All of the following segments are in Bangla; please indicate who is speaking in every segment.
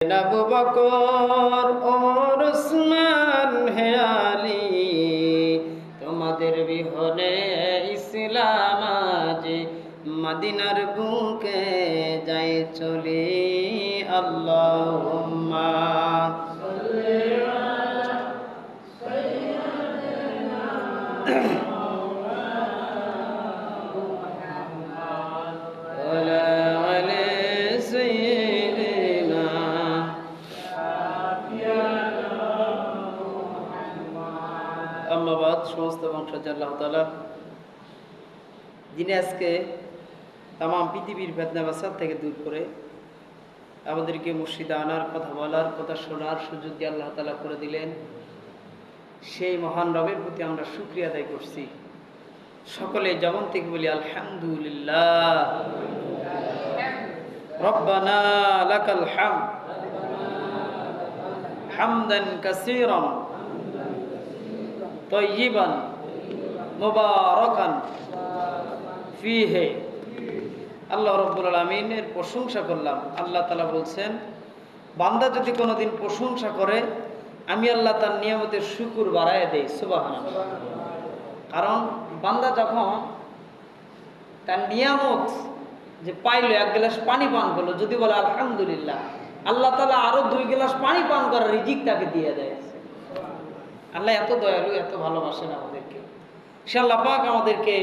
Speaker 1: আবু বকর ওমর উসমান হে আলী, তোমাদের বিহনে ইসলাম আজ মদিনার বুকে যাই চলি। আল্লাহুম্মা সাল্লি আলা সাইয়্যিদিনা মুহাম্মদ ওয়া আলা আলি সাইয়্যিদিনা। আম্মাবাদ, সমস্ত বংশজ আল্লাহ তাআলা যিনি আজকে তাম পৃথিবীর ফিতনা ফাসাদ থেকে দূর করে আমাদেরকে মসজিদে আনার, কথা বলার, কথা শোনার সুযোগ দিয়ে আল্লাহ তাআলা করে দিলেন, সেই মহান রবের প্রতি আমরা শুকরিয়া আদায় করছি। সকলে জবান থেকে বলি আলহামদুলিল্লাহ। রব্বানা লাকাল হামদ হামদান কাসীরান তয়্যিবান মুবারাকান ফীহি। আল্লাহ রাব্বুল আলামিনের প্রশংসা করলাম। আল্লাহ তাআলা বলছেন, বান্দা যদি কোনোদিন প্রশংসা করে আমি আল্লাহ তার নিয়ামতের শুকর বাড়ায় দেই। সুবহানাল্লাহ। কারণ বান্দা যখন তার নিয়ামত যে পাইলো, এক গ্লাস পানি পান করলো, যদি বলে আলহামদুলিল্লাহ, আল্লাহ তাআলা আরো 2 গ্লাস পানি পান করার রিজিক তাকে দিয়ে দেয়। আল্লাহ এত দয়ালু, এত ভালোবাসেন আমাদেরকে। সে আল্লাহ পাক আমাদেরকে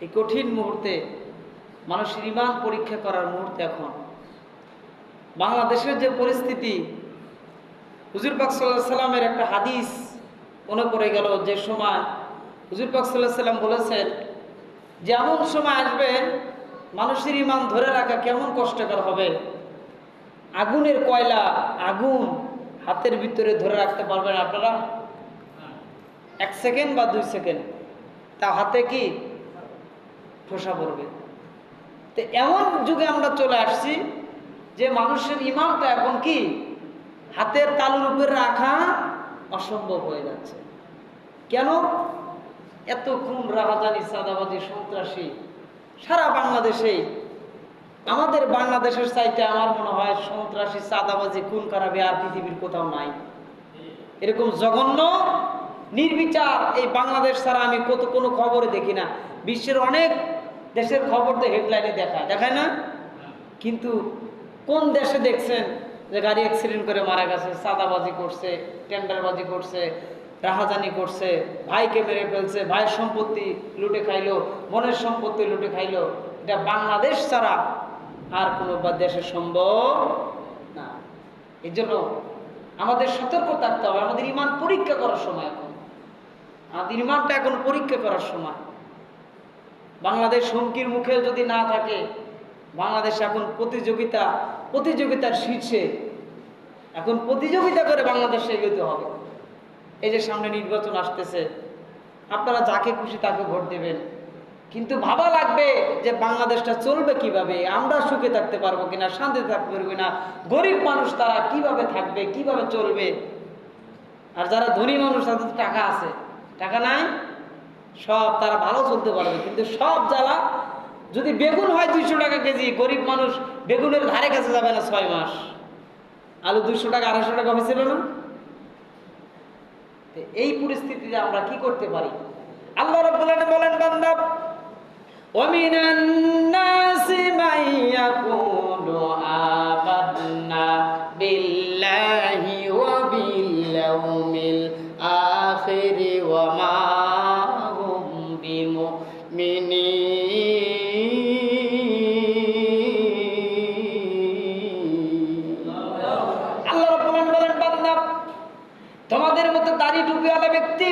Speaker 1: এই কঠিন মুহূর্তে, মানুষের ঈমান পরীক্ষা করার মুহূর্তে, এখন বাংলাদেশের যে পরিস্থিতি, হুজুর পাক সাল্লাল্লাহু আলাইহি সাল্লামের একটা হাদিস মনে পড়ে গেল। যে সময় হুজুর পাক সাল্লাল্লাহু আলাইহি সাল্লাম বলেছেন যে এমন সময় আসবে মানুষের ঈমান ধরে রাখা কেমন কষ্টকর হবে। আগুনের কয়লা, আগুন হাতের ভিতরে ধরে রাখতে পারবেন আপনারা 1 সেকেন্ড বা 2 সেকেন্ড, তা হাতে কি ঠোসা পড়বে। তো এমন যুগে আমরা চলে আসছি যে মানুষের ঈমানটা এখন কি হাতের তালুর উপরে রাখা অসম্ভব হয়ে যাচ্ছে। কেন? এত খুন, রাহাজানি, চাঁদাবাজি, সন্ত্রাসী সারা বাংলাদেশে। আমাদের বাংলাদেশের চাইতে আমার মনে হয় সন্ত্রাসী, চাঁদাবাজি, খুন খারাপি আর পৃথিবীর কোথাও নাই। এরকম জঘন্য নির্বিচার এই বাংলাদেশ ছাড়া আমি কোনো খবরে দেখি না। বিশ্বের অনেক দেশের খবর তো হেডলাইনে দেখায় না, কিন্তু কোন দেশে দেখছেন যে গাড়ি অ্যাক্সিডেন্ট করে মারা গেছে, চাঁদাবাজি করছে, টেন্ডারবাজি করছে, রাহাজানি করছে, ভাইকে মেরে ফেলছে, ভাইয়ের সম্পত্তি লুটে খাইলো, বোনের সম্পত্তি লুটে খাইলো। এটা বাংলাদেশ ছাড়া আর কোনো দেশে সম্ভব না। এই জন্য আমাদের সতর্ক থাকতে হবে। আমাদের ঈমান পরীক্ষা করার সময় এখন, আমাদের ঈমানটা এখন পরীক্ষা করার সময়। বাংলাদেশ হুমকির মুখে যদি না থাকে, বাংলাদেশ এখন প্রতিযোগিতার শীর্ষে, এখন প্রতিযোগিতা করে বাংলাদেশে এগোতে হবে। এই যে সামনে নির্বাচন আসতেছে, আপনারা যাকে খুশি তাকে ভোট দেবেন, কিন্তু ভাবা লাগবে যে বাংলাদেশটা চলবে কিভাবে, আমরা সুখে থাকতে পারবো কিনা, শান্তিতে থাকতে পারবো কিনা, গরিব মানুষ তারা কিভাবে থাকবে, কিভাবে চলবে। আর যারা ধনী মানুষ, তাদের টাকা আছে, টাকা নাই, সব তারা ভালো চলতে পারবে। কিন্তু সব জ্বালা, যদি বেগুন হয় 200 টাকা কেজি, গরিব মানুষ বেগুনের ধারে কাছে যাবে না 6 মাস। আলু 200 টাকা 250 টাকা হয়েছিল না? এই পরিস্থিতিতে আমরা কি করতে পারি? আল্লাহ রাব্বুল আলামিন বলেন, বান্দা ওয়ামিনান নাসি মাইয়াকুলু আমান্না বিল্লাহি ওয়া বিল ইয়াউমিল আখির ওয়া মা হুম বিমুমিনিন। আল্লাহ রাব্বুল আলামিন বলেন, বান্দা তোমাদের মতো দাড়ি টুপিওয়ালা ব্যক্তি,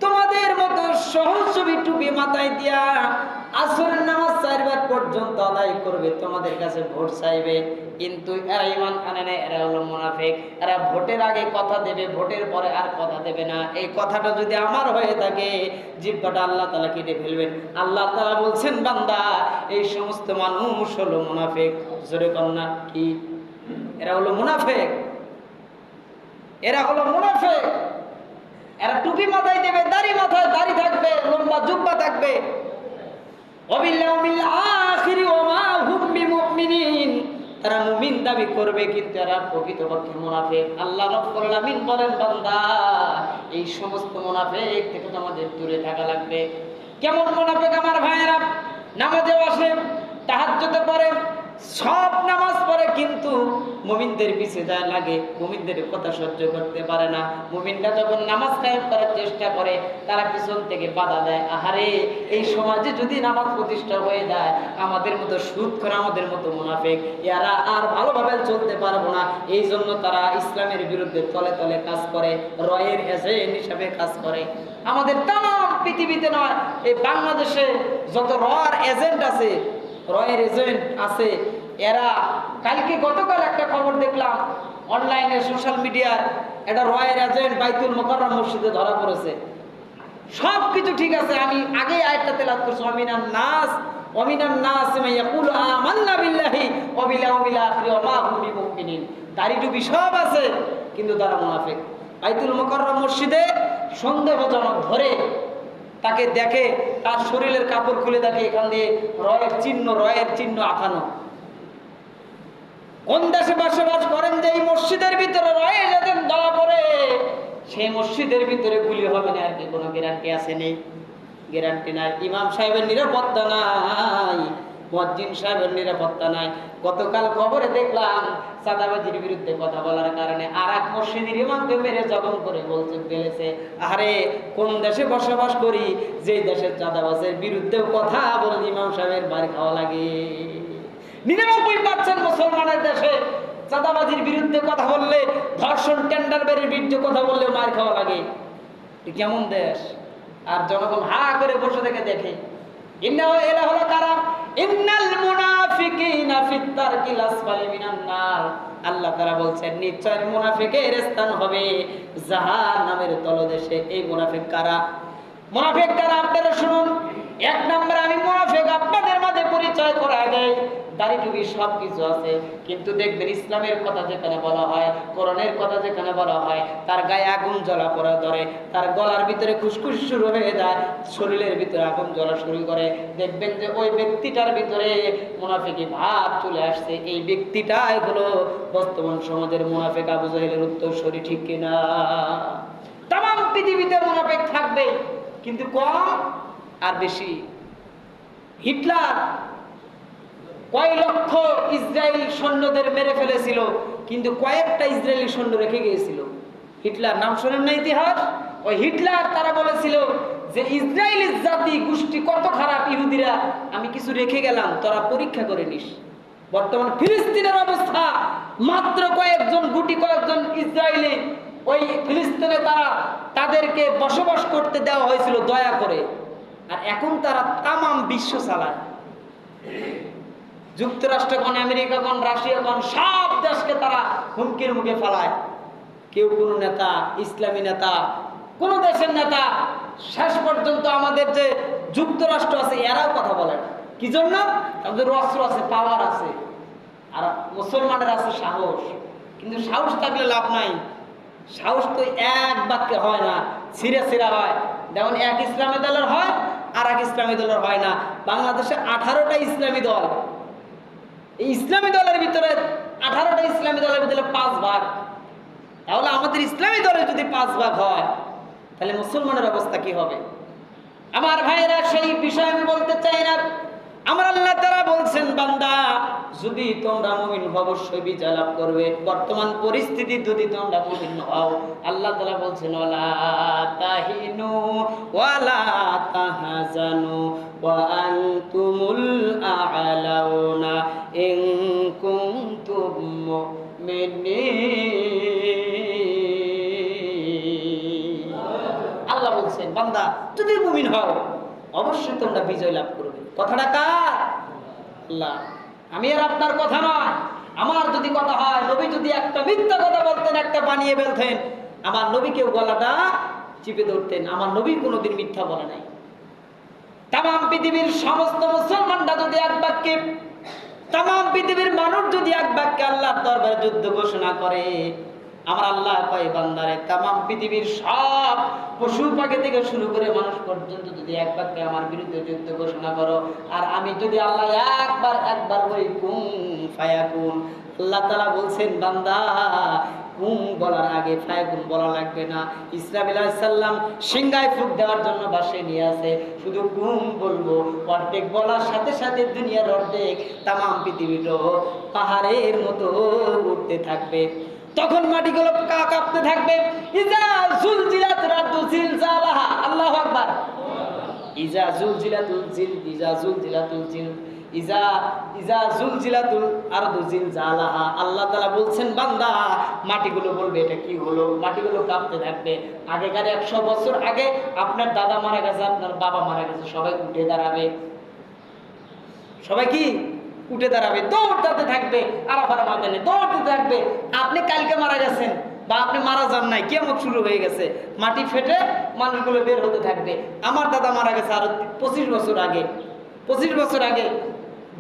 Speaker 1: তোমাদের মতো সহজ ছবি টুপি মাথায় দিয়া আসরের নামাজ 4 বার পর্যন্ত আদায় করবে, তোমাদের কাছে ভোট চাইবে, কিন্তু এরা ঈমান আনে না, এরা হলো মুনাফিক। এরা ভোটের আগে কথা দেবে, ভোটের পরে আর কথা দেবে না। এই কথাটা যদি আমার হয়ে থাকে, জিহ্বাটা আল্লাহ তাআলা কেটে ফেলবেন। আল্লাহ তাআলা বলছেন, বান্দা এই সমস্ত মানুষ হলো মুনাফিক। জোরে কন্যা কি? এরা হলো মুনাফিক, এরা হলো মুনাফিক। এরা টুপি মাথায় দেবে, দাড়ি মাথায় দাড়ি থাকবে, লম্বা জুব্বা থাকবে, ওয়া বিল ইয়াউমিল আখির ওয়া মা হুম বিমুমিনিন, এরা মুমিন দাবি করবে কিন্তু এরা প্রকৃতপক্ষে মুনাফিক। আল্লাহ রাব্বুল আলামিন বলেন, বান্দা এই সমস্ত মুনাফিক থেকে তোমাদের দূরে থাকা লাগবে। কেমন মুনাফিক আমার ভাইয়েরা? নামাজে বসে, তাহাজ্জুদে পড়ে, সব নামাজ পড়ে, কিন্তু মুমিনদের পিছে যায় লাগে, মুমিনদের কথা সহ্য করতে পারে না। মুমিনরা যখন নামাজ কায়েম করার চেষ্টা করে তারা পিছন থেকে বাধা দেয়। আহারে, এই সমাজে যদি নামাজ প্রতিষ্ঠা হয়ে যায়, আমাদের মতো সুদখোর, আমাদের মতো মুনাফিক এরা আর ভালোভাবে চলতে পারবো না। এই জন্য তারা ইসলামের বিরুদ্ধে তলে তলে কাজ করে, রয়ের এজেন্ট হিসাবে কাজ করে। আমাদের তাম পৃথিবীতে নয়, এই বাংলাদেশে যত রয়ের এজেন্ট আছে, রয়ের এজেন্ট আছে, এরা কালকে গতকাল একটা খবর দেখলাম অনলাইনে সোশ্যাল মিডিয়ার, একটা রয়ের এজেন্ট বাইতুল মুকাররম মসজিদে ধরা পড়েছে। সব কিছু ঠিক আছে, আমি আগে আয়াতটা তেলাওয়াত করছি, ওয়ামিনান নাস মান ইয়াকুলু আমান্না বিল্লাহি ওয়া বিল ইয়াউমিল আখির ওয়া মা হুম বিমুমিনিন। দাড়ি টুপি সব আছে কিন্তু তারা মুনাফিক। বাইতুল মুকাররম মসজিদে সন্দেহজনক ধরে তাকে দেখে, তার শরীরের কাপড় খুলে দেখে, এখান দিয়ে রয়ের চিহ্ন আঁকানো। কোন দেশে বসবাস করেন যে এই মসজিদের ভিতরে রয়ে যেতেন ধরা পড়ে, সেই মসজিদের ভিতরে গুলি হবে না, আর কি কোনো গ্যারান্টি আছে? নেই, গ্যারান্টি নাই। ইমাম সাহেবের নিরাপত্তা নাই, মুয়াজ্জিন সাহেবের নিরাপত্তা নাই। গতকাল খবরে দেখলাম চাঁদাবাজির বিরুদ্ধে কথা বলার কারণে আর এক মসজিদের ইমামকে মেরে জখম করে বলছে ফেলেছে। আরে, কোন দেশে বসবাস করি যে দেশের চাঁদাবাজের বিরুদ্ধেও কথা বলে ইমাম সাহেবের বাড়ি খাওয়া লাগে? 99% মুসলমানের দেশে চাঁদাবাজির বিরুদ্ধে কথা বললে, ধর্ষণ টেন্ডারবাজির বিরুদ্ধে কথা বললে মার খাওয়া লাগে। কেমন দেশ? আর জনগণ হা করে বসে থেকে দেখে। এরা হলো কারা? ইন্নাল মুনাফিকিনা ফিত তারকিল আসফালি মিনান নার। আল্লাহ তাআলা বলছেন, নিশ্চয় মুনাফিকের স্থান হবে জাহান্নামের তলদেশে। এই মুনাফিক কারা? মুনাফিক কারা আপনারা শুনুন। এক নম্বরে আমি মুনাফিক আপনাদের মাঝে পরিচয় করায় দেই। দাড়ি টুপি সব কিছু আছে, কিন্তু দেখবেন ইসলামের কথা যেখানে বলা হয়, কোরআনের কথা যেখানে বলা হয়, তার গায়ে আগুন জ্বলা পড়া ধরে, তার গলার ভিতরে খুশখুশ শুরু হয়ে যায়, শরীরের ভিতরে আগুন জ্বলা শুরু করে। দেখবেন যে ওই ব্যক্তিটার ভিতরে মুনাফিকি ভাব চলে আসছে। এই ব্যক্তিটাই হলো বর্তমান সমাজের মুনাফিক আবু জাহেলের উত্তরসূরি, ঠিক কিনা? তাম পৃথিবীতে মুনাফিক থাকবে, কিন্তু কম আর বেশি। হিটলার কয় লক্ষ ইসরায়েল সৈন্যদের মেরে ফেলেছিল, কিন্তু কয়েকটা ইসরায়েলি সৈন্য রেখে গিয়েছিল। হিটলার নাম শোনেন না ইতিহাস? ওই হিটলার তারা বলেছিল যে ইসরায়েলি জাতি গোষ্ঠী কত খারাপ ইহুদিরা, আমি কিছু রেখে গেলাম, তোরা পরীক্ষা করে নিস। বর্তমান ফিলিস্তিনের অবস্থা, মাত্র কয়েকজন ইসরায়েলি ওই ফিলিস্তিনে তাদেরকে বসবাস করতে দেওয়া হয়েছিল দয়া করে, আর এখন তারা তামাম বিশ্ব চালায়। যুক্তরাষ্ট্র কোন, আমেরিকা কোন, রাশিয়া কোন, সব দেশকে তারা হুমকির মুখে ফেলায়। কেউ কোনো নেতা, ইসলামী নেতা, কোন দেশের নেতা, শেষ পর্যন্ত আমাদের যে যুক্তরাষ্ট্র আছে এরাও কথা বলে না। কি জন্য? তাদের অস্ত্র আছে, পাওয়ার আছে, আর মুসলমানের আছে সাহস। কিন্তু সাহস থাকলে লাভ নাই। সাহস তো এক বাক্যে হয় না, ছিঁড়ে ছিঁড়া হয়। যেমন এক ইসলামী দলের হয়, আর এক ইসলামী দলের হয় না। বাংলাদেশে 18টা ইসলামী দল, এই ইসলামী দলের ভিতরে 18টা ইসলামী দলের ভিতরে 5 ভাগ। তাহলে আমাদের ইসলামী দলে যদি 5 ভাগ হয়, তাহলে মুসলমানের অবস্থা কি হবে? আমার ভাইয়েরা, সেই বিষয় আমি বলতে চাই না। আমার আল্লাহ তাআলা বলছেন, বান্দা যদি তোমরা মুমিন হও অবশ্যই বিজয় লাভ করবে। বর্তমান পরিস্থিতি যদি তোমরা মুমিন হও, আল্লাহ তাআলা বলছেন, ওয়ালা তাহিনু ওয়ালা তাহজানু ওয়া আনতুমুল আ'লাউনা ইন কুনতুম মুমিনিন। আল্লাহ বলছেন, বান্দা যদি মুমিন হও অবশ্যই তোমরা বিজয় লাভ করবে। কথাটা কার? আল্লাহ। আমি আর আপনার কথা নয়। আমার যদি কথা হয়, নবী যদি একটা মিথ্যা কথা বলতেন, একটা বানিয়ে ফেলতেন, আমার নবীকেও গলাটা চিপে ধরতেন। আমার নবী কোনোদিন মিথ্যা বলে নাই। তামাম পৃথিবীর সমস্ত মুসলমানরা যদি এক বাক্যে, তামাম পৃথিবীর মানুষ যদি এক বাক্যে আল্লাহর দরবারে যুদ্ধ ঘোষণা করে, আমার আল্লাহ কয় বান্দারে তামাম পৃথিবীর সব পশু পাখি থেকে শুরু করে মানুষ পর্যন্ত যদি এক বাক্যে আমার বিরুদ্ধে যুদ্ধ ঘোষণা করো, আর আমি যদি আল্লাহ একবার বলি কুন ফায়াকুন, আল্লাহ তাআলা বলছেন বান্দা কুন বলার আগে ফায়াকুন বলা লাগবে না। ইসরাফিল আলাইহিস সালাম সিংহায় ফুঁক দেওয়ার জন্য বাসে নিয়ে আসে, শুধু কুন বলবো, অর্ধেক বলার সাথে সাথে দুনিয়ার অর্ধেক তামাম পৃথিবীটা পাহাড়ের মতো উঠতে থাকবে। তখন মাটিগুলো কাঁপতে থাকবে। ইজা জুলজিলাত রাদু জিলজালাহা, আল্লাহু আকবার। ইজা জুলজিলাতুল জিল, ইজা জুলজিলাতুল জিল, ইজা জুলজিলাতুল আরদু জিলজালাহা। আল্লাহ তাআলা বলছেন বান্দা মাটিগুলো বলবে এটা কি হলো, মাটিগুলো কাঁপতে থাকবে। আগেকার 100 বছর আগে আপনার দাদা মারা গেছে, আপনার বাবা মারা গেছে, সবাই উঠে দাঁড়াবে। সবাই কি উঠে দাঁড়াবে, দৌড়াতে থাকবে, আরাফার ময়দানে দৌড়াতে থাকবে। আপনি কালকে মারা গেছেন বা আপনি মারা যান নাই, কিয়ামত শুরু হয়ে গেছে, মাটি ফেটে মানুষগুলো বের হতে থাকবে। আমার দাদা মারা গেছে আরো 25 বছর আগে, 25 বছর আগে,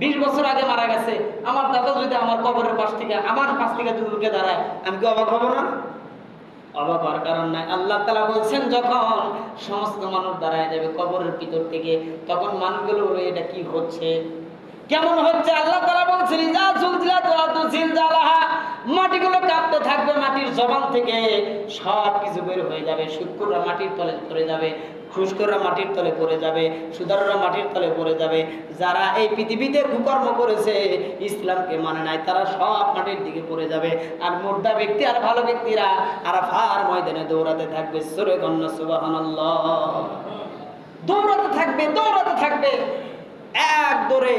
Speaker 1: 20 বছর আগে মারা গেছে। আমার দাদা যদি আমার কবরের পাশ থেকে, আমার পাশ থেকে যদি উঠে দাঁড়ায়, আমি কি অবাক হব না? অবাক হওয়ার কারণ নাই। আল্লাহ তাআলা বলছেন যখন সমস্ত মানুষ দাঁড়ায় যাবে কবরের ভিতর থেকে, তখন মানুষগুলো বলে এটা কি হচ্ছে, কেমন হচ্ছে? আল্লাহ তাআলা বলছেন ইজা জুলজিলাতুল আরদু জিলজালাহা, মাটিগুলো কাঁপতে থাকবে, মাটির জবান থেকে সব কিছু বের হয়ে যাবে। শুকররা মাটির তলে পড়ে যাবে, খুশকররা মাটির তলে পড়ে যাবে, সুদাররা মাটির তলে পড়ে যাবে। যারা এই পৃথিবীতে কুকর্ম করেছে, ইসলামকে মানে নাই, তারা সব মাটির দিকে পড়ে যাবে। আর মুর্দা ব্যক্তি আর ভালো ব্যক্তিরা আরাফার ময়দানে দৌড়াতে থাকবে। সূরা কন্যা সুবহানাল্লাহ। দৌড়াতে থাকবে, দৌড়াতে থাকবে, এক দৌড়ে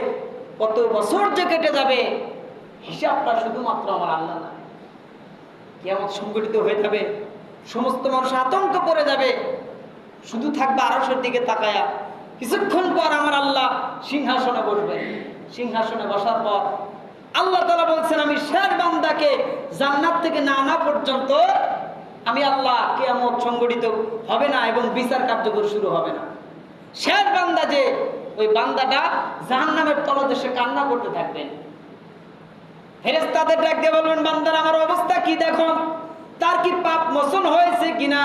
Speaker 1: কত বছর যে কেটে যাবে হিসাবটা শুধুমাত্র আমার আল্লাহ না। কিয়ামত সংগঠিত হয়ে যাবে, সমস্ত মানুষ আতঙ্ক পড়ে যাবে, শুধু থাকবে আরশের দিকে তাকায়া। কিছুক্ষণ পর আমার আল্লাহ সিংহাসনে বসবেন। সিংহাসনে বসার পর আল্লাহ তাআলা বলছেন আমি শেষ বান্দাকে জান্নাত থেকে না আনা পর্যন্ত আমি আল্লাহ কিয়ামত সংগঠিত হবে না এবং বিচার কার্যকর শুরু হবে না। শেষ বান্দা যে, ওই বান্দাটা জাহান্নামের তলদেশে কান্না করতে থাকবেন। ফেরেশতাদের ডাক দিয়ে বলবেন বান্দার আমার অবস্থা কি দেখো, তার কি পাপ মোচন হয়েছে কিনা?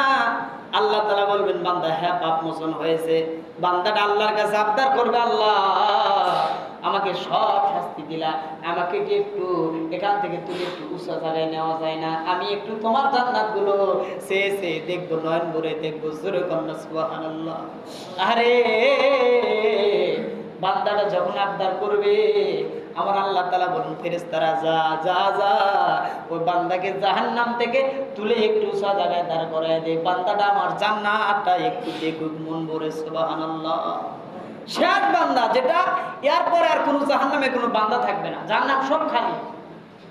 Speaker 1: আল্লাহ তাআলা বলবেন বান্দা হ্যাঁ পাপ মোচন হয়েছে। বান্দাটা আল্লাহর কাছে আবদার করবে আল্লাহ আমাকে সব শাস্তি দিলা, আমাকে কি একটু এখান থেকে তুলে একটু উঁচা জায়গায় নেওয়া যায় না? আমি একটু তোমার জান্নাত গুলো সে দেখবো, নয়ন ভরে দেখবো। জোরে কন্যা সুবহানাল্লাহ। আরে বান্দাটা যখন আবদার করবে আমার আল্লাহ তাআলা বলেন ফেরেশতারা যা যা যা ওই বান্দাকে জাহান্নাম থেকে তুলে একটু উঁচা জায়গায় দাঁড় করায় দে, বান্দাটা আমার জান্নাতটা একটু দেখুক মন ভরে। সুবহানাল্লাহ। শেষ বান্দা যেটা, এরপরে আর কোনো জাহান্নামে কোনো বান্দা থাকবে না, জাহান্নাম সব খালি।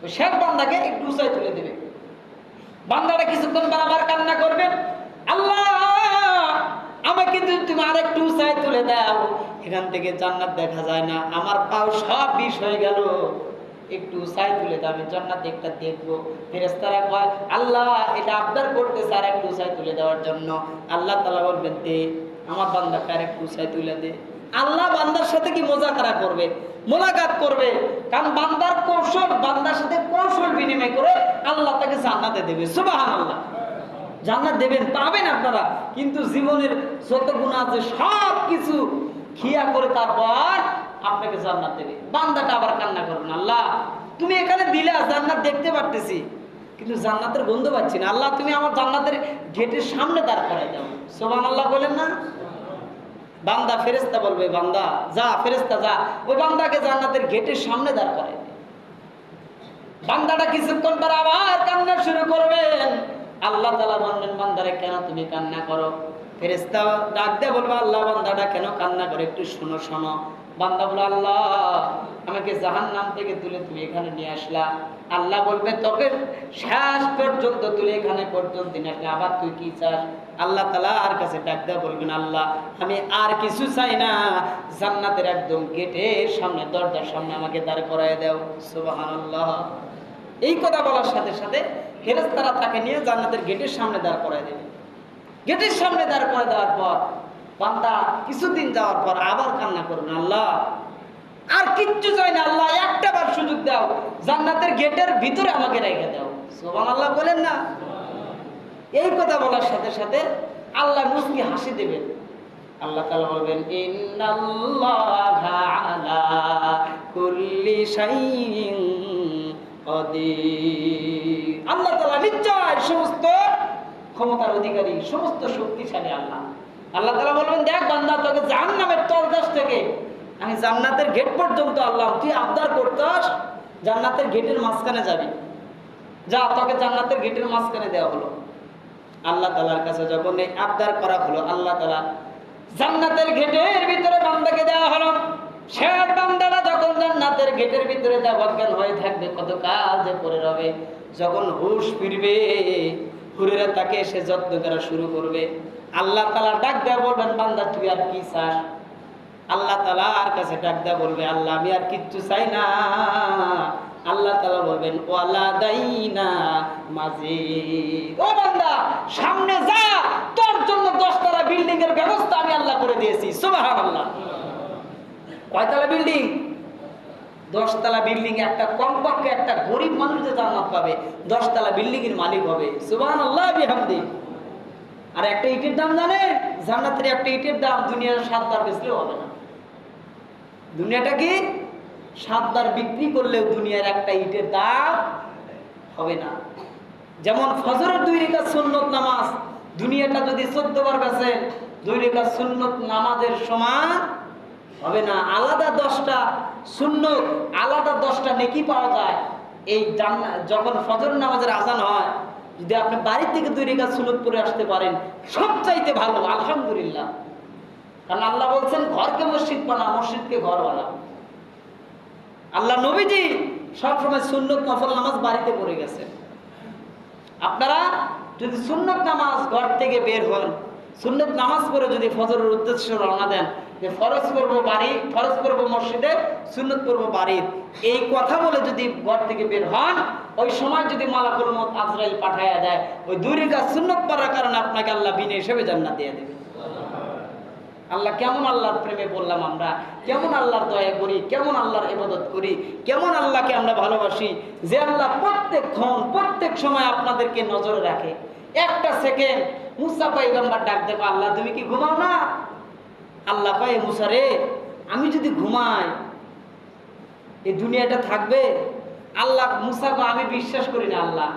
Speaker 1: ওই শেষ বান্দাকে একটু উঁচায় তুলে দেবে। বান্দাটা কিছুক্ষণ বারবার কান্না করবে, আল্লাহ আমাকে যদি তুমি আরেকটু উঁচায় তুলে দাও, এখান থেকে জান্নাত দেখা যায় না, আমার পাও সব বিষ হয়ে গেল, একটু উঁচায় তুলে দাও, আমি জান্নাত একটা দেখবো। ফেরেশতারা কয় আল্লাহ এটা আবদার করতেছে আর একটু উঁচায় তুলে দেওয়ার জন্য। আল্লাহ তাআলা বলবেন দে আমার বান্দাকে আর একটু উঁচায় তুলে দে। আল্লাহ বান্দার সাথে কি মোজাকারা করবে, মোলাকাত করবে, কারণ বান্দার কৌশল, বান্দার সাথে কৌশল বিনিময় করে আল্লাহ তাকে জান্নাতে দেবে। সুবহানাল্লাহ। জান্নাত দেবেন, পাবেন আপনারা, কিন্তু জীবনের যত গুনাহ আছে সব কিছু খিয়া করে তারপর আপনাকে জান্নাত দেবে। বান্দাটা আবার কান্না করবেন আল্লাহ তুমি এখানে দিলা, জান্নাত দেখতে পারতেছি কিন্তু জান্নাতের গন্ধ পাচ্ছি না, আল্লাহ তুমি আমার জান্নাতের গেটের সামনে দাঁড় করাই দাও। সুবহানাল্লাহ বলেন না? বান্দা ফেরেশতা বলবে বান্দা যা, ফেরেশতা যা ওই বান্দাকে জান্নাতের গেটের সামনে দাঁড় করাই দে। বান্দাটা কিছুক্ষণ পর আবার কান্না শুরু করবেন। আল্লাহ তাআলা বলবেন বান্দারে কেন তুমি কান্না করো? ফেরেশতা ডাক দিয়ে বলবে আল্লাহ বান্দাটা কেন কান্না করে একটু শোনো শোনো। বান্দা বলে আল্লাহ আমাকে জাহান্নাম থেকে তুলে তুমি এখানে নিয়ে আসলা। আল্লাহ বলবে তোকে শেষ পর্যন্ত তুলে এখানে পর্যন্ত নিয়ে আসলে আবার তুই কি চাস? আল্লাহ তাআলা আর কাছে ডাক দিয়ে বলবেন আল্লাহ আমি আর কিছু চাই না, জান্নাতের একদম গেটের সামনে, দরজার সামনে আমাকে দাঁড় করায় দাও। সুবহানাল্লাহ। এই কথা বলার সাথে সাথে ফেরেশতারা তাকে নিয়ে জান্নাতের গেটের সামনে দাঁড় করায় দেবে। গেটের সামনে দাঁড় করে দেওয়ার পর বান্দা কিছুদিন যাওয়ার পর আবার কান্না করবেন আল্লাহ আর কিচ্ছু চাই না আল্লাহ, একটা বার সুযোগ দাও, জান্নাতের গেটের ভিতরে আমাকে রেখে দাও। সুবহানাল্লাহ বলেন না? এই কথা বলার সাথে সাথে আল্লাহ মুস্কি হাসি দেবেন। আল্লাহ তাআলা বলবেন ইন্নাল্লাহা আলা কুল্লি শাইইন কাদির। আল্লাহ তাআলা নিশ্চয় সমস্ত ক্ষমতার অধিকারী, সমস্ত শক্তিশালী আল্লাহ। আল্লাহ তাআলা বলবেন দেখ বান্দা, তোকে জাহান্নামের তলদেশ থেকে আমি জান্নাতের গেট পর্যন্ত আল্লাহ, তুই আবদার করতাস জান্নাতের গেটের মাঝখানে যাবি, যা তোকে জান্নাতের গেটের মাঝখানে দেওয়া হলো। আল্লাহ তাআলার কাছে যখন এই আবদার করা হলো, আল্লাহ তাআলা জান্নাতের গেটের ভিতরে বান্দাকে দেওয়া হলো। সে বান্দাটা যখন জান্নাতের গেটের ভিতরে যা অজ্ঞান হয়ে থাকবে, কত কাজে পড়ে রবে, যখন হুঁশ ফিরবে, হুরেরা তাকে সে যত্ন করা শুরু করবে। আল্লাহ তাআলা ডাক দেয়া বলবেন বান্দা তুই আর কি চাস? আল্লাহ তাআলা আর কাছে ডাক দেয়া বলবে আল্লাহ আমি আর কিচ্ছু চাই না। আল্লাহ তাআলা বলবেন ওয়ালা দাইনা মাজিদ, ও বান্দা সামনে যা, তোর জন্য 10 তলা বিল্ডিং এর ব্যবস্থা আমি আল্লাহ করে দিয়েছি। সুবহানাল্লাহ। কয়তলা বিল্ডিং? 10 তলা বিল্ডিং। একটা কমপক্ষে একটা গরিব মানুষ যে জান্নাত পাবে, 10 তলা বিল্ডিং এর মালিক হবে। সুবহানাল্লাহ বিহামদি। আর একটা ইটের দাম জানেন? জান্নাতের একটা ইটের দাম দুনিয়ার 7 বার বেচলেও হবে না। দুনিয়াটা কি 7 বার বিক্রি করলেও দুনিয়ার একটা ইটের দাম হবে না। যেমন ফজরের 2 রাকাত সুন্নত নামাজ দুনিয়াটা যদি 14 বার বেচেন, 2 রাকাত সুন্নত নামাজের সমান হবে না। আলাদা 10টা সুন্নত, আলাদা 10টা নেকি পাওয়া যায়। এই যখন ফজর নামাজের আজান হয়, যদি আপনি বাড়ি থেকে 2 রাকাত সুন্নত পড়ে আসতে পারেন, সবচাইতে ভালো, আলহামদুলিল্লাহ। কারণ আল্লাহ বলছেন ঘরকে মসজিদ বানা, মসজিদকে ঘর বানা। আল্লাহ নবীজি সবসময় সুন্নত নফল নামাজ বাড়িতে পড়ে গেছেন। আপনারা যদি সুন্নত নামাজ ঘর থেকে বের হন, সুন্নত নামাজ পড়ে যদি ফজরের উদ্দেশ্যে রওনা দেন যে ফরজ করবো বাড়ি, ফরজ করবো মসজিদে, সুন্নত করবো বাড়ির, এই কথা বলে যদি ঘর থেকে বের হন, ওই সময় যদি মালাকুল মউত আজরাইল পাঠায়া দেয়, ওই 2 রাকাত সুন্নত পড়ার কারণে আপনাকে আল্লাহ বিনা হিসেবে জান্নাত দিয়ে দেবে। আল্লাহ কেমন আল্লাহর প্রেমে বললাম আমরা, কেমন আল্লাহর দয়া করি, কেমন আল্লাহর ইবাদত করি, কেমন আল্লাহকে আমরা ভালোবাসি, যে আল্লাহ প্রত্যেকক্ষণ প্রত্যেক সময় আপনাদেরকে নজরে রাখে। একটা সেকেন্ড মুসা পয়গম্বর ডাক দেবো আল্লাহ তুমি কি ঘুমাও না? আল্লাহ কয় মুসা রে, আমি যদি ঘুমাই এই দুনিয়াটা থাকবে? আল্লাহ মুসা কয় আমি বিশ্বাস করি না। আল্লাহ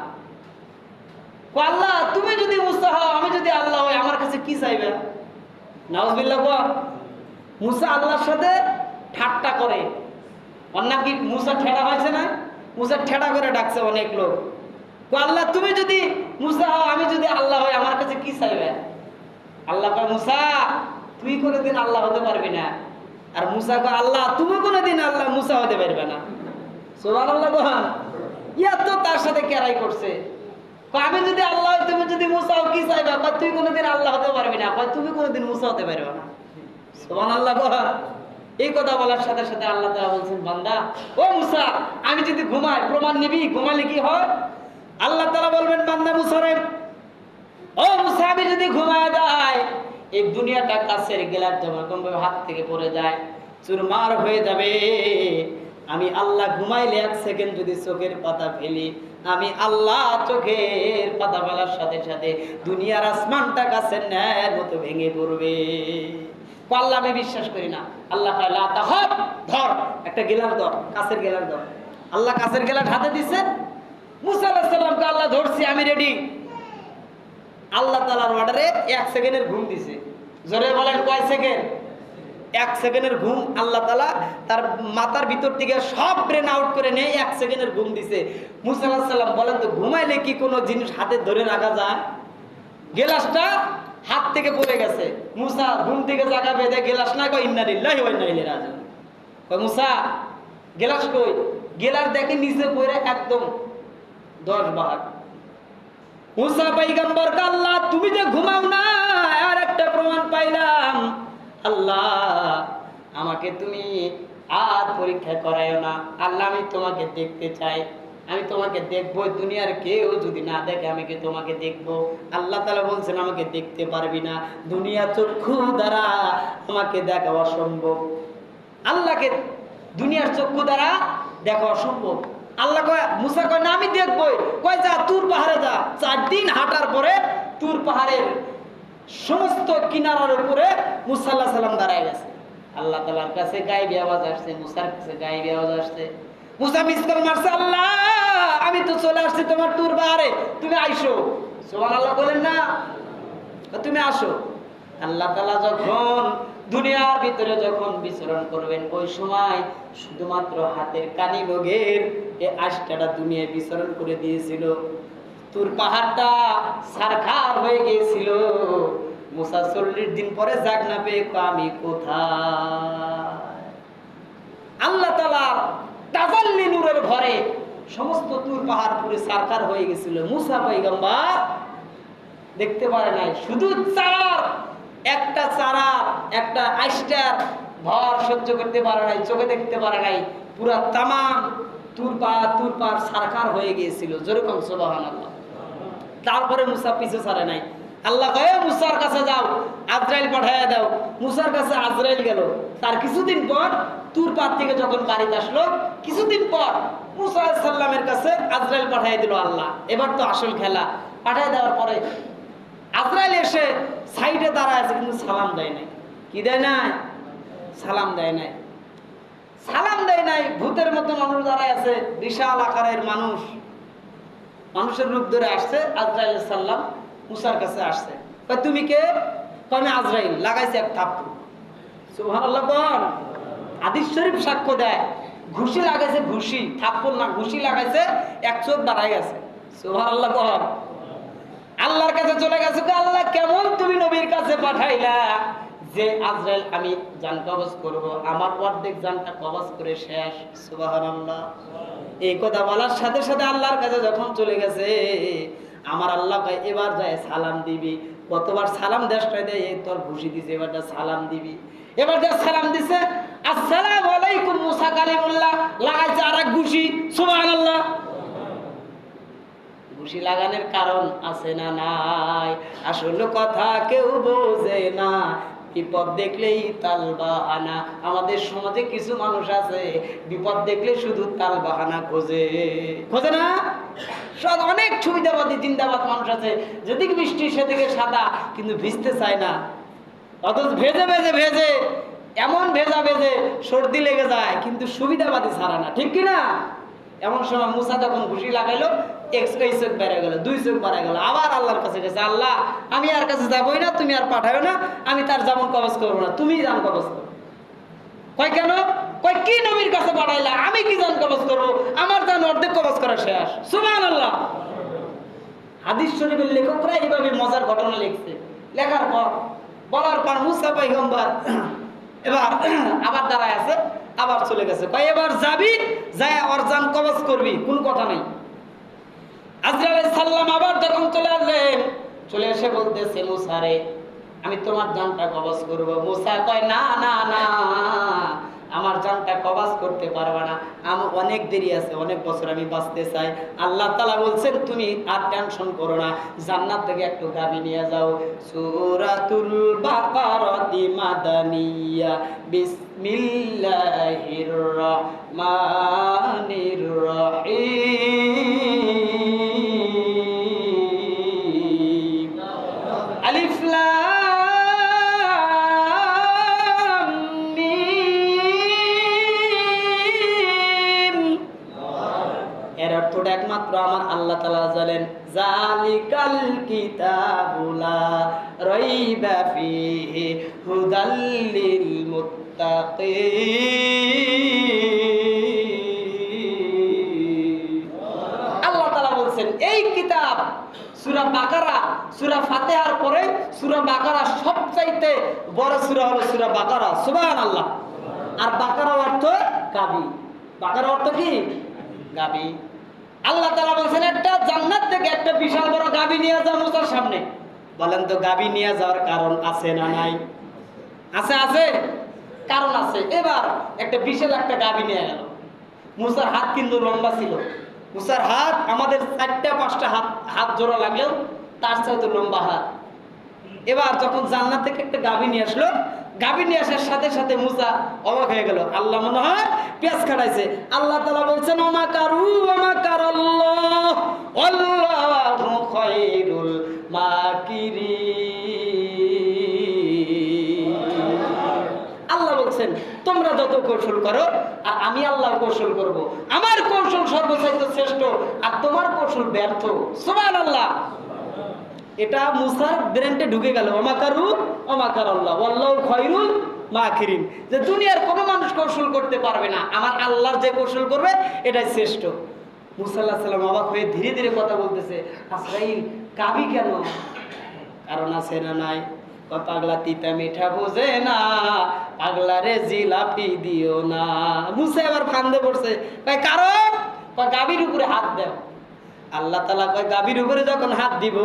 Speaker 1: কয় আল্লাহ তুমি যদি মুসা হও, আমি যদি আল্লাহ হই, আমার কাছে কি চাইবে? নাউজুবিল্লাহ। মুসা আল্লাহর সাথে ঠাট্টা করে। অন্য কি মুসা ঠেড়া হয়েছে না? মুসা ঠেড়া করে ডাকছে অনেক লোক। আল্লাহ তুমি যদি মুসা হও, আমি যদি আল্লাহ হই, আমার কাছে কি চাইবে? আল্লাহ কয় মুসা তুই কোনোদিন আল্লাহ হতে পারবি না। আর মুসা কয় আল্লাহ তুমি কোনোদিন আল্লাহ মুসা হতে পারবে না। সুবহানাল্লাহ। ইয়া তো তার সাথে কেরাই করছে। আমি যদি আল্লাহ, তুমি যদি মুসা হও, কি চাইবা? তুই কোনোদিন আল্লাহ হতে পারবি না, তুমি কোনোদিন মুসা হতে পারবে না। সুবহানাল্লাহ। এই কথা বলার সাথে সাথে আল্লাহ তাআলা বলছেন বান্দা ও মুসা আমি যদি ঘুমাই, প্রমাণ নিবি? ঘুমালে কি হয়? আল্লাহ তাআলা বলবেন বান্দা মুসা রে, ও মুসা আমি যদি ঘুমায় যাই, এই দুনিয়াটা কাছের গেলার যেরকম ভাবে হাত থেকে পড়ে যায়, চুরমার হয়ে যাবে। আমি আল্লাহ ঘুমাইলে 1 সেকেন্ড যদি চোখের পাতা ফেলি, আমি আল্লাহ চোখের পাতা ফেলার সাথে সাথে দুনিয়ার আসমানটা কাছের ন্যায়ের মতো ভেঙে পড়বে। আল্লাহ আমি বিশ্বাস করি না। আল্লাহ লা তাখাফ, ধর একটা গেলার ধর, কাছের গেলার ধর। আল্লাহ কাছের গেলার হাতে দিছে। মুসা আলাইহিস সালামকে আল্লাহ ধরছি, আমি রেডি। আল্লাহ তাআলার অর্ডারে 1 সেকেন্ডের ঘুম দিছে। জোরে বলেন কয় সেকেন্ড? 1 সেকেন্ডের ঘুম। আল্লাহ তাআলা তার মাথার ভিতর থেকে সব ব্রেন আউট করে নিয়ে 1 সেকেন্ডের ঘুম দিছে। মুসা আলাইহিস সালাম বলেন তো ঘুমাইলে কি কোনো জিনিস হাতে ধরে রাখা যায়? গেলাসটা হাত থেকে পড়ে গেছে। মুসা ঘুম থেকে জাগা বেঁধে গেলাস না, কয় ইন্না লিল্লাহি ওয়া ইন্না ইলাইহি রাজিউন। কয় মুসা গেলাস কই? গেলাস দেখে নিচে পড়ে একদম 10 ভাগ। মুসা পয়গম্বর কা আল্লাহ তুমি যে ঘুমাও না, আর একটা প্রমাণ পাইলাম। আল্লাহ আমাকে তুমি আর পরীক্ষা করায়ও না। আল্লাহ আমি তোমাকে দেখতে চাই, আমি তোমাকে দেখবো। দুনিয়ার কেউ যদি না দেখে আমি কি তোমাকে দেখবো? আল্লাহ তাআলা বলছেন আমাকে দেখতে পারবি না, দুনিয়া চক্ষু দ্বারা আমাকে দেখা অসম্ভব। আল্লাহকে দুনিয়ার চক্ষু দ্বারা দেখা অসম্ভব। আল্লাহ কয়, মুসা কয় না আমি দেখবই। কয় যা তুর পাহাড়ে যা। 4 দিন হাঁটার পরে তুর পাহাড়ের সমস্ত কিনারার উপরে মুসা আলাইহিস সালাম দাঁড়ায় গেছে। আল্লাহ তাআলার কাছে গায়েবী আওয়াজ আসছে, মুসার কাছে গায়েবী আওয়াজ আসছে। মুসা মিসকাল মারছে, আল্লাহ আমি তো চলে আসছি তোমার তুর পাহাড়ে, তুমি আইসো। সুবহানাল্লাহ বলেন না, তুমি আসো। আল্লাহ তাআলা যখন দুনিয়ার ভিতরে যখন বিচরণ করবেন, ওই সময় শুধুমাত্র হাতের কানি নগের এই আষ্টাটা দুনিয়ায় বিচরণ করে দিয়েছিল। তুর পাহাড়টা সারখার হয়ে গিয়েছিল। মুসা 40 দিন পরে জাগ না পেয়ে আমি কোথায়? আল্লাহ তাআলার তাজাল্লি নূরের ঘরে সমস্ত তুর পাহাড় পুরো সারখার হয়ে গেছিল। মুসা পয়গম্বর দেখতে পারে নাই, শুধু একটা চারা একটা আইস্টার ভর সহ্য করতে পারে নাই, চোখে দেখতে পারে নাই। পুরা তামাম তুর পাহাড় সারখার হয়ে গিয়েছিল। যেরকম সুবহানাল্লাহ। তারপরে মুসা পিছু ছাড়ে নাই। আল্লাহ কয়ে মুসার কাছে যাও, আজরাইল পাঠাইয়া দাও। মুসার কাছে আজরাইল গেল। তার কিছুদিন পর তুর পাহাড় থেকে যখন বাড়িতে আসলো, কিছুদিন পর মুসা আলাইহিস সালামের কাছে আজরাইল পাঠাইয়া দিল আল্লাহ। এবার তো আসল খেলা। পাঠাই দেওয়ার পরে আজরাইল এসে সাইডে দাঁড়ায় আছে, কিন্তু সালাম দেয় নাই। কি দেয় নাই? সালাম দেয় নাই। সালাম দেয় নাই। ভূতের মতো মানুষ দাঁড়ায় আছে, বিশাল আকারের মানুষ, মানুষের রূপ ধরে আসছে। আজরাইল সাল্লাম মুসার কাছে আসছে। তুমি কে? আমি আজরাইল। লাগাইছে এক থাপ্পড়। সুবহানাল্লাহ বল। হাদিস শরীফ সাক্ষ্য দেয়, ঘুষি লাগাইছে, ঘুষি, থাপ্পড় না, ঘুষি লাগাইছে, এক চোখ দাঁড়ায় গেছে। সুবহানাল্লাহ বল। আল্লাহর কাছে চলে গেছে। আল্লাহ কেমন তুমি নবীর কাছে পাঠাইলা যে আজরাইল আমি জান কবজ করব, আমার অর্ধেক জানটা কবজ করে শেষ। সুবহানাল্লাহ। এই কথা বলার সাথে সাথে আল্লাহর কাছে যখন চলে গেছে, আমার আল্লাহ কয় এবার যায় সালাম দিবি। কতবার সালাম দেশটাই দেয়, এই তোর ঘুষি দিছে, এবার যা সালাম দিবি। এবার যা সালাম দিছে, আসসালামু আলাইকুম মুসা কালিমুল্লাহ, লাগাইছে আরেক ঘুষি। সুবহানাল্লাহ। ঘুষি লাগানোর কারণ আছে না নাই? আসল কথা কেউ বোঝে না, বিপদ দেখলেই তাল বাহানা। আমাদের সমাজে কিছু মানুষ আছে, বিপদ দেখলে শুধু তাল বাহানা খোঁজে, খোঁজে না? সব অনেক সুবিধাবাদী চিন্তাবাদ মানুষ আছে, যেদিকে বৃষ্টি সেদিকে সাদা, কিন্তু ভিজতে চায় না। অথচ ভেজে ভেজে ভেজে এমন ভেজা ভেজে সর্দি লেগে যায়, কিন্তু সুবিধাবাদী ছাড়া না। ঠিক কিনা? এমন সময় মুসা যখন ঘুষি লাগাইলো, এই চোখ বেড়ে গেল, 2 চোখ বেড়ে গেল। আবার আল্লাহর কাছে গেছে, আল্লাহ আমি আর কাছে যাবোই না, তুমি আর পাঠাও না, আমি তার জামন কবজ করবো না, তুমি জান কবজ করো। কয় কেন? কয় কি নবীর কাছে পাঠাইলা, আমি কি জান কবজ করবো, আমার জান অর্ধেক কবজ করা শেষ। সুবহানাল্লাহ। হাদিস শরীফের লেখকরা এইভাবে মজার ঘটনা লিখছে। লেখার পর বলার পর মুসা পয়গম্বর এবার আবার দাঁড়ায় আছে, আবার চলে গেছে। কয় এবার যাবি, যায় ওর জান কবজ করবি, কোন কথা নাই। আজরাইল আলাইহিস সালাম আবার যখন চলে আসলেন, চলে এসে বলতেছে মুসা রে আমি তোমার জানটা কবজ করব। মুসা কয় না না না, আমার জানটা কবজ করতে পারবা না, আমার অনেক দেরি আছে, অনেক বছর আমি বাঁচতে চাই। আল্লাহ তাআলা বলছেন তুমি আর টেনশন করো না, জান্নাত থেকে একটু গাবি নিয়ে যাও। সূরাতুল বাকারাতি মাদানিয়া, বিসমিল্লাহির রহমানির রহিম। আলিফ লাম মিম। এর অর্থটা একমাত্র আমার আল্লাহ তাআলা জানেন। যালিকাল কিতাবু লা রাইবা ফীহি হুদাল লিল মুত্তাকিন। আল্লাহ তাআলা বলছেন এই কিতাব, সূরা বাকারা, সূরা ফাতিহার পরে সূরা বাকারা সবচাইতে বড় সূরা হলো সূরা বাকারা। সুবহানাল্লাহ। আর বাকারা অর্থ গাবি। বাকারা অর্থ কি? গাবি। আল্লাহ তাআলা বলেন একটা জান্নাত থেকে একটা বিশাল বড় গাবি নিয়ে যাও মুসার সামনে। বলেন তো গাবি নিয়ে যাওয়ার কারণ আছে না নাই? আছে, আছে, কারণ আছে। এবার একটা বিশাল একটা গাবি নিয়ে গেল। মুসার হাত কিন্তু লম্বা ছিল। মুসার হাত আমাদের 4টা 5টা হাত জোড়া লাগলেও তার চাইতে লম্বা হাত। এবার যখন জান্নাত থেকে একটা গাভী নিয়ে আসলো, গাভী নিয়ে আসার সাথে সাথে মুসা অবাক হয়ে গেল। আল্লাহ মনে হয় পেঁয়াজ খাটাইছে। আল্লাহ তাআলা বলছেন ওমাকারু ওমাকারাল্লাহ আল্লাহু খায়রুল মাকিরিন। আল্লাহ বলছেন তোমরা যত কৌশল করো আর আমি আল্লাহ কৌশল করব। আমার কৌশল সর্বচাইতে শ্রেষ্ঠ আর তোমার কৌশল ব্যর্থ। সুবহানাল্লাহ। এটা মুসার ব্রেনটে ঢুকে গেল। ওমাকারু ওমাকারাল্লাহ আল্লাহু খায়রুল মাকিরিন, যে দুনিয়ার কোনো মানুষ কৌশল করতে পারবে না, আমার আল্লাহর যে কৌশল করবে এটাই শ্রেষ্ঠ। মুসা আলাইহিস সালাম অবাক হয়ে ধীরে ধীরে কথা বলতেছে, আজরাইল গাবি কেন? কারণ আছে না নাই? পাগলা তিতা মিঠা বোঝে না, পাগলা রে জিলাপি দিও না। মুসা এবার ফান্দে পড়ছে, ভাই কারণ গাবির উপরে হাত দাও। আল্লাহ তাআলা কয় গাভীর উপরে যখন হাত দিব,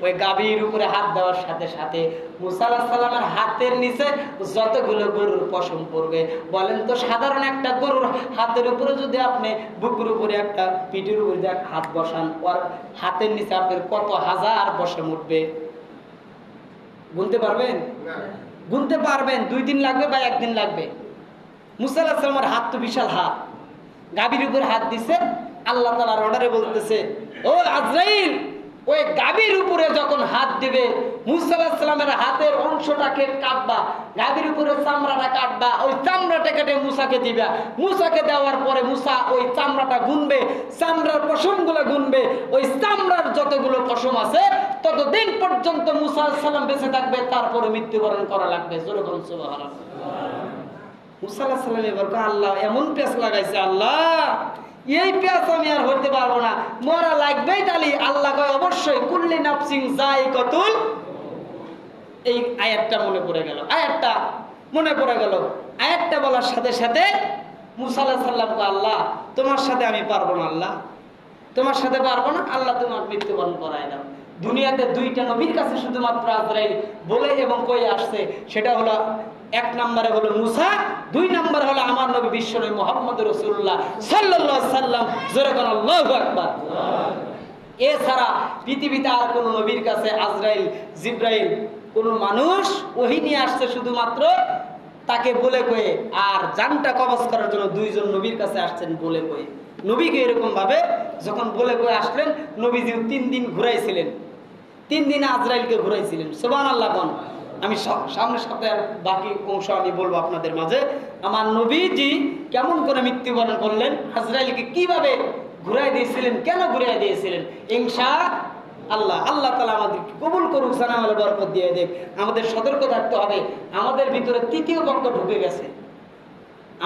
Speaker 1: ওই গাভীর উপরে হাত দেওয়ার সাথে সাথে মুসা আলাইহিস সালামের হাতের নিচে যতগুলো গরুর পশম পড়বে, বলেন তো সাধারণ একটা গরুর হাতের উপরে যদি আপনি বুকের উপরে একটা পিঠের উপরে যদি হাত বসান, ওর হাতের নিচে আপনার কত হাজার পশম উঠবে গুনতে পারবেন? গুনতে পারবেন? 2 দিন লাগবে বা 1 দিন লাগবে? মুসা আলাইহিস সালামের হাত তো বিশাল হাত, গাভীর উপরে হাত দিছে। আল্লাহ তাআলার অর্ডারে বলতেছে, ও আজরাইল ওই গাভীর উপরে যখন হাত দিবে, মুসা আলাইহিস সালামের হাতের অংশটাকে কাটবা, গাভীর উপরে চামড়াটা কাটবা, ওই চামড়াটা কেটে মুসাকে দিবা। মুসাকে দেওয়ার পরে মুসা ওই চামড়াটা গুনবে, চামড়ার পশমগুলো গুনবে। ওই চামড়ার যতগুলো পশম আছে ততদিন পর্যন্ত মুসা আলাইহিস সালাম বেঁচে থাকবে, তারপরে মৃত্যুবরণ করা লাগবে। জোরে বলুন সুবহানাল্লাহ। মুসা আলাইহিস সালাম এবার আল্লাহ এমন পেঁচ লাগাইছে, আল্লাহ এই পেঁচ আমি আর হতে পারবো না, মরা লাগবেই। তালি আল্লাহ কয় অবশ্যই কুল্লি নাফসিন যায়িকাতুল। এই আয়াতটা মনে পড়ে গেল, আয়াতটা মনে পড়ে গেল। আয়াতটা বলার সাথে সাথে মুসা আলাইহিস সালাম কয়, আল্লাহ তোমার সাথে আমি পারবো না, আল্লাহ তোমার সাথে পারবো না, আল্লাহ তোমার মৃত্যুবরণ করায় দাও। দুনিয়াতে 2টা নবীর কাছে শুধুমাত্র আজরাইল বলে এবং কই আসছে, সেটা হলো 1 নম্বরে হলো মুসা, 2 নম্বরে হলো আমার নবী বিশ্বনবী মুহাম্মদ রাসূলুল্লাহ সাল্লাল্লাহু আলাইহি সাল্লাম। জোরে বলেন আল্লাহু আকবার। এছাড়া পৃথিবীতে আর কোন নবীর কাছে আজরাইল জিবরাইল কোন মানুষ ওহী নিয়ে আসছে শুধুমাত্র তাকে বলে কয়ে, আর জানটা কবজ করার জন্য 2 জন নবীর কাছে আসছেন বলে কয়ে। নবীকে এরকম ভাবে যখন বলে কয়ে আসলেন, নবীজি 3 দিন ঘুরাইছিলেন, 3 দিন আজরাইলকে ঘুরাইছিলেন। সুবহানাল্লাহ। কোন আমি সামনের সপ্তাহের বাকি অংশ আমি বলবো আপনাদের মাঝে, আমার নবীজি কেমন করে মৃত্যুবরণ করলেন, আজরাইলকে কিভাবে ঘুরাই দিয়েছিলেন, কেন ঘুরাই দিয়েছিলেন। ইনশাআল্লাহ আল্লাহ তাআলা আমাদেরকে কবুল করুক, জানামালে বরকত দিয়ে দেখ। আমাদের সতর্ক থাকতে হবে, আমাদের ভিতরে 3য় পক্ষ ঢুকে গেছে।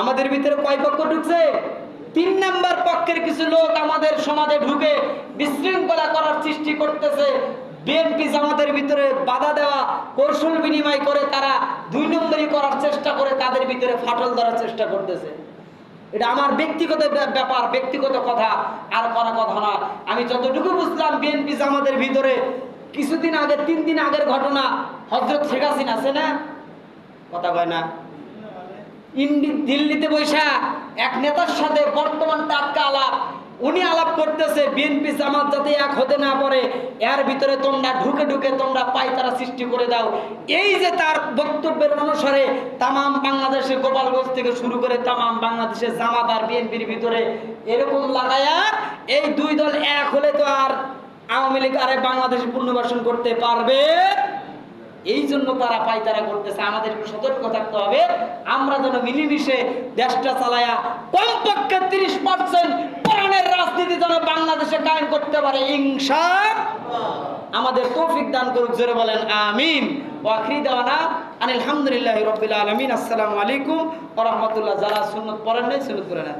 Speaker 1: আমাদের ভিতরে কয় পক্ষ ঢুকছে? 3 নম্বর পক্ষের কিছু লোক আমাদের সমাজে ঢুকে বিশৃঙ্খলা করার সৃষ্টি করতেছে। বিএনপি জামাতের ভিতরে বাধা দেওয়া, কৌশল বিনিময় করে তারা 2 নম্বরই করার চেষ্টা করে, তাদের ভিতরে ফাটল ধরার চেষ্টা করতেছে। এটা আমার ব্যক্তিগত ব্যাপার, ব্যক্তিগত কথা, আর করা কথা না। আমি যতটুকু বুঝলাম, বিএনপি জামাতের ভিতরে কিছুদিন আগে 3 দিন আগের ঘটনা, হযরত শেখ হাসিনা আছে না, কথা কয় না, দিল্লিতে বৈশা এক নেতার সাথে বর্তমান টাটকা আলাপ, উনি আলাপ করতেছে বিএনপি জামাত যাতে এক হতে না পারে, এর ভিতরে তোমরা ঢুকে ঢুকে তোমরা পায়তারা সৃষ্টি করে দাও। এই যে তার বক্তব্যের অনুসারে তামাম বাংলাদেশে, গোপালগঞ্জ থেকে শুরু করে তামাম বাংলাদেশে জামাত আর বিএনপির ভিতরে এরকম লাগায়া এই 2 দল এক হলে তো আর আওয়ামী লীগ আরে বাংলাদেশে পুনর্বাসন করতে পারবে। এই জন্য তারা পায়তারা করতেছে। আমাদেরকে সতর্ক থাকতে হবে, আমরা যেন মিলেমিশে দেশটা চালায়া কমপক্ষে 30% কোরআনের রাজনীতি যেন বাংলাদেশে কায়েম করতে পারে। ইনশাআল্লাহ আমাদের তৌফিক দান করুক। জোরে বলেন আমিন। ওয়া আখিরি দাওয়ানা আলহামদুলিল্লাহি রাব্বিল আলামিন। আসসালামু আলাইকুম ওয়া রাহমাতুল্লাহ। যারা সুন্নাত পড়েন নাই সুন্নাত পড়ে নেন।